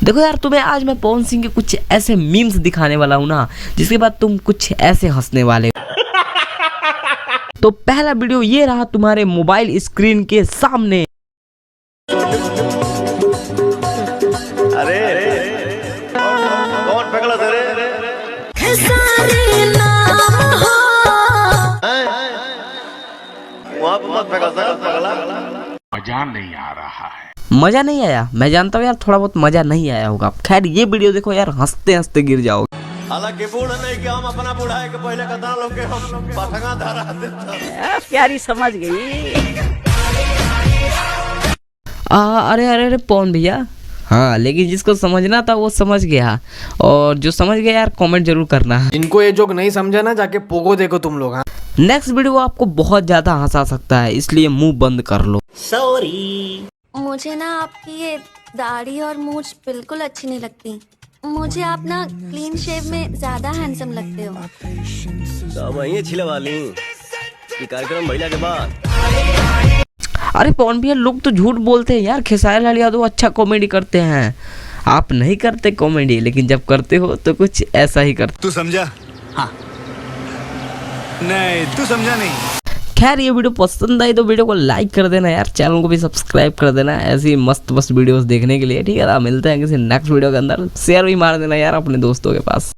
देखो यार, तुम्हें आज मैं पवन सिंह के कुछ ऐसे मीम्स दिखाने वाला हूँ ना, जिसके बाद तुम कुछ ऐसे हंसने वाले हो। तो पहला वीडियो ये रहा तुम्हारे मोबाइल स्क्रीन के सामने। अरे कौन पगला तेरे वहाँ पे मत पगला। मजा नहीं आ रहा है। मजा नहीं आया, मैं जानता हूँ यार, थोड़ा बहुत मजा नहीं आया होगा। खैर ये वीडियो देखो यार, हंसते हंसते गिर जाओगे। हालांकि बूढ़ा नहीं कि हम अपना बूढ़ा है कि पहले कथा लोग के हम पठंगा धरा देता। प्यारी समझ गई। अरे अरे अरे पवन भैया, हाँ लेकिन जिसको समझना था वो समझ गया, और जो समझ गया यार कमेंट जरूर करना। इनको ये जोक नहीं समझा ना, जाके पोगो देखो तुम लोग। हाँ, नेक्स्ट वीडियो आपको बहुत ज्यादा हंसा सकता है, इसलिए मुंह बंद कर लो। सॉरी। मुझे ना आपकी ये दाढ़ी और मूंछ बिल्कुल अच्छी नहीं लगती। मुझे आप ना क्लीन शेव में ज्यादा हैंडसम लगते हो। तो वही छिले वाली ये कार्यक्रम महिला के बाद। अरे पवन भैया, लोग तो झूठ बोलते हैं यार, खेसारी लाल यादव अच्छा कॉमेडी करते हैं। आप नहीं करते कॉमेडी, लेकिन जब करते हो तो कुछ ऐसा ही करते। तू समझा? हाँ। नहीं तू समझा नहीं। खैर ये वीडियो पसंद आई तो वीडियो को लाइक कर देना यार, चैनल को भी सब्सक्राइब कर देना ऐसी मस्त मस्त वीडियोस देखने के लिए। ठीक है ना, मिलते हैं किसी नेक्स्ट वीडियो के अंदर। शेयर भी मार देना यार अपने दोस्तों के पास।